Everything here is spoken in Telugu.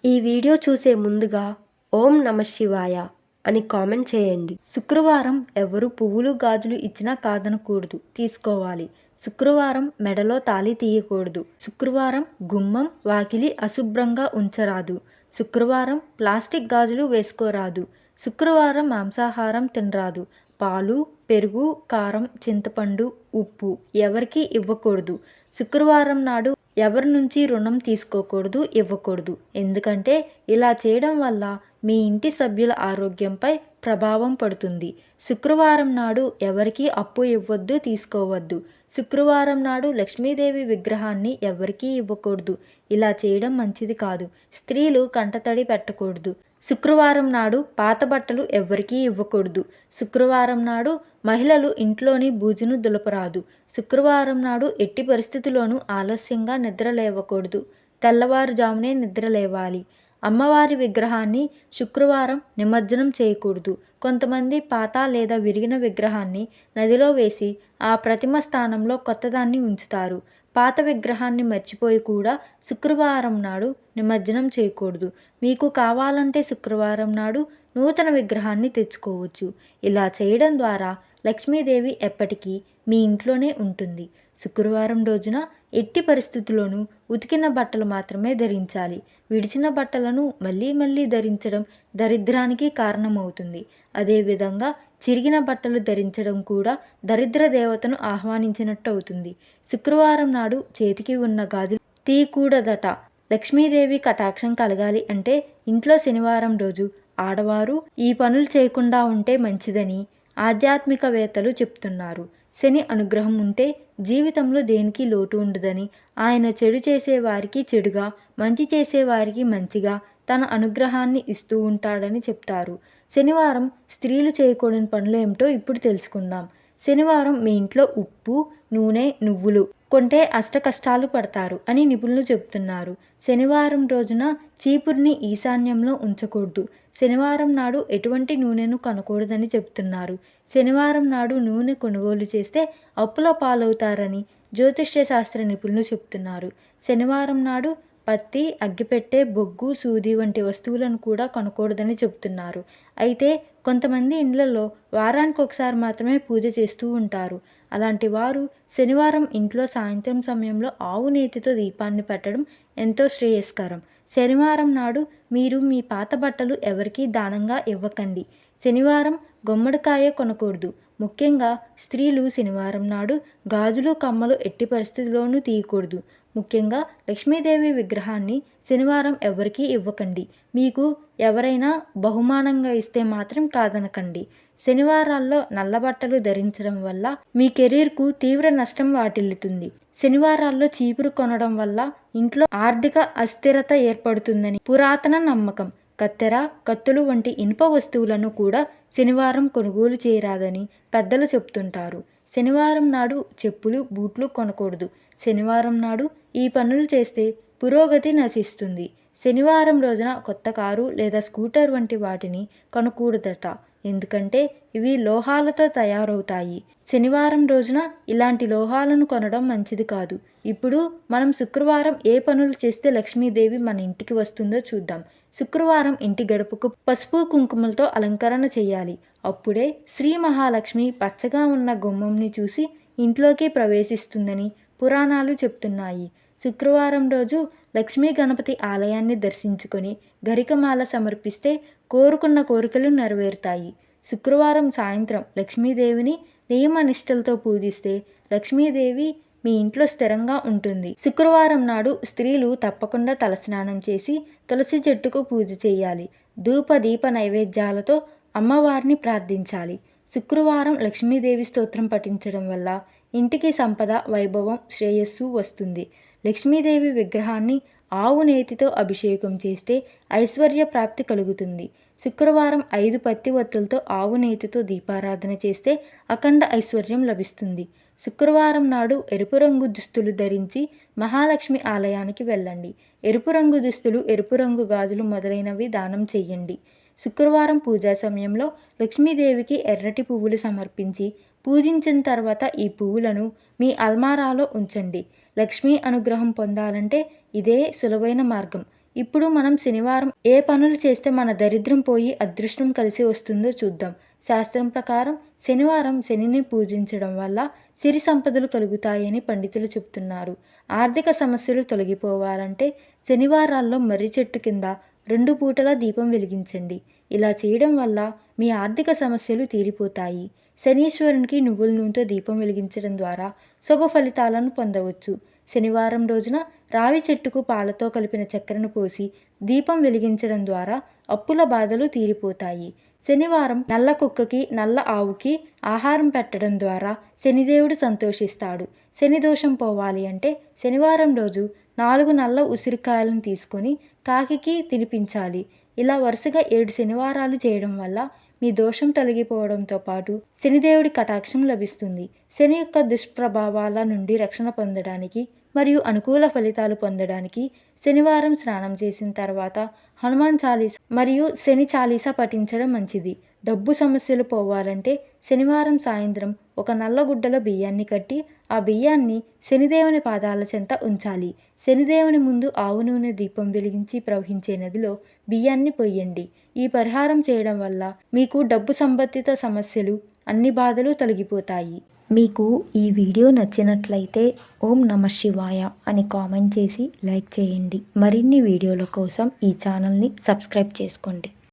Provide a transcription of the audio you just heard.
ఈ వీడియో చూసే ముందుగా ఓం నమఃశివాయ అని కామెంట్ చేయండి. శుక్రవారం ఎవరు పువ్వులు గాజులు ఇచ్చినా కాదనకూడదు, తీసుకోవాలి. శుక్రవారం మెడలో తాళి తీయకూడదు. శుక్రవారం గుమ్మం వాకిలి అశుభ్రంగా ఉంచరాదు. శుక్రవారం ప్లాస్టిక్ గాజులు వేసుకోరాదు. శుక్రవారం మాంసాహారం తినరాదు. పాలు, పెరుగు, కారం, చింతపండు, ఉప్పు ఎవరికీ ఇవ్వకూడదు. శుక్రవారం నాడు ఎవరి నుంచి రుణం తీసుకోకూడదు, ఇవ్వకూడదు. ఎందుకంటే ఇలా చేయడం వల్ల మీ ఇంటి సభ్యుల ఆరోగ్యంపై ప్రభావం పడుతుంది. శుక్రవారం నాడు ఎవరికీ అప్పు ఇవ్వద్దు, తీసుకోవద్దు. శుక్రవారం నాడు లక్ష్మీదేవి విగ్రహాన్ని ఎవరికీ ఇవ్వకూడదు. ఇలా చేయడం మంచిది కాదు. స్త్రీలు కంటతడి పెట్టకూడదు. శుక్రవారం నాడు పాత బట్టలు ఎవ్వరికీ ఇవ్వకూడదు. శుక్రవారం నాడు మహిళలు ఇంట్లోని బూజును దులపరాదు. శుక్రవారం నాడు ఎట్టి పరిస్థితుల్లోనూ ఆలస్యంగా నిద్ర లేవకూడదు. తెల్లవారుజామునే నిద్ర లేవాలి. అమ్మవారి విగ్రహాన్ని శుక్రవారం నిమజ్జనం చేయకూడదు. కొంతమంది పాత లేదా విరిగిన విగ్రహాన్ని నదిలో వేసి ఆ ప్రతిమ స్థానంలో కొత్తదాన్ని ఉంచుతారు. పాత విగ్రహాన్ని మర్చిపోయి కూడా శుక్రవారం నాడు నిమజ్జనం చేయకూడదు. మీకు కావాలంటే శుక్రవారం నాడు నూతన విగ్రహాన్ని తెచ్చుకోవచ్చు. ఇలా చేయడం ద్వారా లక్ష్మీదేవి ఎప్పటికీ మీ ఇంట్లోనే ఉంటుంది. శుక్రవారం రోజున ఎట్టి పరిస్థితుల్లోనూ ఉతికిన బట్టలు మాత్రమే ధరించాలి. విడిచిన బట్టలను మళ్ళీ మళ్ళీ ధరించడం దరిద్రానికి కారణమవుతుంది. అదేవిధంగా చిరిగిన బట్టలు ధరించడం కూడా దరిద్ర దేవతను ఆహ్వానించినట్టు అవుతుంది. శుక్రవారం నాడు చేతికి ఉన్న గాజులు తీయకూడదట. లక్ష్మీదేవి కటాక్షం కలగాలి అంటే ఇంట్లో శనివారం రోజు ఆడవారు ఈ పనులు చేయకుండా ఉంటే మంచిదని ఆధ్యాత్మికవేత్తలు చెప్తున్నారు. శని అనుగ్రహం ఉంటే జీవితంలో దేనికి లోటు ఉండదని, ఆయన చెడు చేసేవారికి చెడుగా, మంచి చేసేవారికి మంచిగా తన అనుగ్రహాన్ని ఇస్తూ ఉంటాడని చెప్తారు. శనివారం స్త్రీలు చేయకూడని పనులు ఏమిటో ఇప్పుడు తెలుసుకుందాం. శనివారం మీ ఇంట్లో ఉప్పు, నూనె, నువ్వులు కొంటే అష్టకష్టాలు పడతారు అని నిపుణులు చెబుతున్నారు. శనివారం రోజున చీపురుని ఈశాన్యంలో ఉంచకూడదు. శనివారం నాడు ఎటువంటి నూనెను కొనకూడదని చెబుతున్నారు. శనివారం నాడు నూనె కొనుగోలు చేస్తే అప్పుల పాలవుతారని జ్యోతిష్య శాస్త్ర నిపుణులు చెబుతున్నారు. శనివారం నాడు పత్తి, అగ్గిపెట్టె, బొగ్గు, సూది వంటి వస్తువులను కూడా కొనకూడదని చెబుతున్నారు. అయితే కొంతమంది ఇళ్లలో వారానికి ఒకసారి మాత్రమే పూజ చేస్తూ ఉంటారు. అలాంటి వారు శనివారం ఇంట్లో సాయంత్రం సమయంలో ఆవు నేతితో దీపాన్ని పెట్టడం ఎంతో శ్రేయస్కరం. శనివారం నాడు మీరు మీ పాత బట్టలు ఎవరికీ దానంగా ఇవ్వకండి. శనివారం గుమ్మడికాయ కొనకూడదు. ముఖ్యంగా స్త్రీలు శనివారం నాడు గాజులు, కమ్మలు ఎట్టి పరిస్థితుల్లోనూ తీయకూడదు. ముఖ్యంగా లక్ష్మీదేవి విగ్రహాన్ని శనివారం ఎవరికీ ఇవ్వకండి. మీకు ఎవరైనా బహుమానంగా ఇస్తే మాత్రం కాదనకండి. శనివారాల్లో నల్లబట్టలు ధరించడం వల్ల మీ కెరీర్కు తీవ్ర నష్టం వాటిల్లుతుంది. శనివారాల్లో చీపురు కొనడం వల్ల ఇంట్లో ఆర్థిక అస్థిరత ఏర్పడుతుందని పురాతన నమ్మకం. కత్తెర, కత్తులు వంటి ఇనుప వస్తువులను కూడా శనివారం కొనుగోలు చేయరాదని పెద్దలు చెప్తుంటారు. శనివారం నాడు చెప్పులు, బూట్లు కొనకూడదు. శనివారం నాడు ఈ పనులు చేస్తే పురోగతి నశిస్తుంది. శనివారం రోజున కొత్త కారు లేదా స్కూటర్ వంటి వాటిని కొనకూడదట. ఎందుకంటే ఇవి లోహాలతో తయారవుతాయి. శనివారం రోజున ఇలాంటి లోహాలను కొనడం మంచిది కాదు. ఇప్పుడు మనం శుక్రవారం ఏ పనులు చేస్తే లక్ష్మీదేవి మన ఇంటికి వస్తుందో చూద్దాం. శుక్రవారం ఇంటి గడపకు పసుపు, కుంకుమలతో అలంకరణ చేయాలి. అప్పుడే శ్రీ మహాలక్ష్మి పచ్చగా ఉన్న గుమ్మంని చూసి ఇంట్లోకి ప్రవేశిస్తుందని పురాణాలు చెప్తున్నాయి. శుక్రవారం రోజు లక్ష్మీ గణపతి ఆలయాన్ని దర్శించుకొని గరికమాల సమర్పిస్తే కోరుకున్న కోరికలు నెరవేరుతాయి. శుక్రవారం సాయంత్రం లక్ష్మీదేవిని నియమనిష్టలతో పూజిస్తే లక్ష్మీదేవి మీ ఇంట్లో స్థిరంగా ఉంటుంది. శుక్రవారం నాడు స్త్రీలు తప్పకుండా తలస్నానం చేసి తులసి చెట్టుకు పూజ చేయాలి. ధూప దీప నైవేద్యాలతో అమ్మవారిని ప్రార్థించాలి. శుక్రవారం లక్ష్మీదేవి స్తోత్రం పఠించడం వల్ల ఇంటికి సంపద, వైభవం, శ్రేయస్సు వస్తుంది. లక్ష్మీదేవి విగ్రహాన్ని ఆవు నేతితో అభిషేకం చేస్తే ఐశ్వర్య ప్రాప్తి కలుగుతుంది. శుక్రవారం 5 పత్తి ఒత్తులతో ఆవు నేతితో దీపారాధన చేస్తే అఖండ ఐశ్వర్యం లభిస్తుంది. శుక్రవారం నాడు ఎరుపు రంగు దుస్తులు ధరించి మహాలక్ష్మి ఆలయానికి వెళ్ళండి. ఎరుపు రంగు దుస్తులు, ఎరుపు రంగు గాజులు మొదలైనవి దానం చెయ్యండి. శుక్రవారం పూజా సమయంలో లక్ష్మీదేవికి ఎర్రటి పువ్వులు సమర్పించి పూజించిన తర్వాత ఈ పువ్వులను మీ అల్మారాలో ఉంచండి. లక్ష్మీ అనుగ్రహం పొందాలంటే ఇదే సులువైన మార్గం. ఇప్పుడు మనం శనివారం ఏ పనులు చేస్తే మన దరిద్రం పోయి అదృష్టం కలిసి వస్తుందో చూద్దాం. శాస్త్రం ప్రకారం శనివారం శనిని పూజించడం వల్ల సిరి సంపదలు కలుగుతాయని పండితులు చెబుతున్నారు. ఆర్థిక సమస్యలు తొలగిపోవాలంటే శనివారాల్లో మర్రి చెట్టు కింద 2 పూటలా దీపం వెలిగించండి. ఇలా చేయడం వల్ల మీ ఆర్థిక సమస్యలు తీరిపోతాయి. శనీశ్వరునికి నువ్వుల నూనెతో దీపం వెలిగించడం ద్వారా శుభ ఫలితాలను పొందవచ్చు. శనివారం రోజున రావి చెట్టుకు పాలతో కలిపిన చక్కెరను పోసి దీపం వెలిగించడం ద్వారా అప్పుల బాధలు తీరిపోతాయి. శనివారం నల్ల కుక్కకి నల్ల ఆవుకి ఆహారం పెట్టడం ద్వారా శనిదేవుడు సంతోషిస్తాడు. శని దోషం పోవాలి అంటే శనివారం రోజు 4 నల్ల ఉసిరికాయలను తీసుకొని కాకికి తినిపించాలి. ఇలా వరుసగా 7 శనివారాలు చేయడం వల్ల మీ దోషం తొలగిపోవడంతో పాటు శనిదేవుడి కటాక్షం లభిస్తుంది. శని యొక్క దుష్ప్రభావాల నుండి రక్షణ పొందడానికి మరియు అనుకూల ఫలితాలు పొందడానికి శనివారం స్నానం చేసిన తర్వాత హనుమాన్ చాలీసా మరియు శని చాలీసా పఠించడం మంచిది. డబ్బు సమస్యలు పోవాలంటే శనివారం సాయంత్రం ఒక నల్ల గుడ్డలో బియ్యాన్ని కట్టి ఆ బియ్యాన్ని శనిదేవుని పాదాల చెంత ఉంచాలి. శనిదేవుని ముందు ఆవు నూనె దీపం వెలిగించి ప్రవహించే నదిలో బియ్యాన్ని పొయ్యండి. ఈ పరిహారం చేయడం వల్ల మీకు డబ్బు సంబంధిత సమస్యలు అన్ని బాధలు తొలగిపోతాయి. మీకు ఈ వీడియో నచ్చినట్లయితే ఓం నమః శివాయ అని కామెంట్ చేసి లైక్ చేయండి. మరిన్ని వీడియోల కోసం ఈ ఛానల్ని సబ్స్క్రైబ్ చేసుకోండి.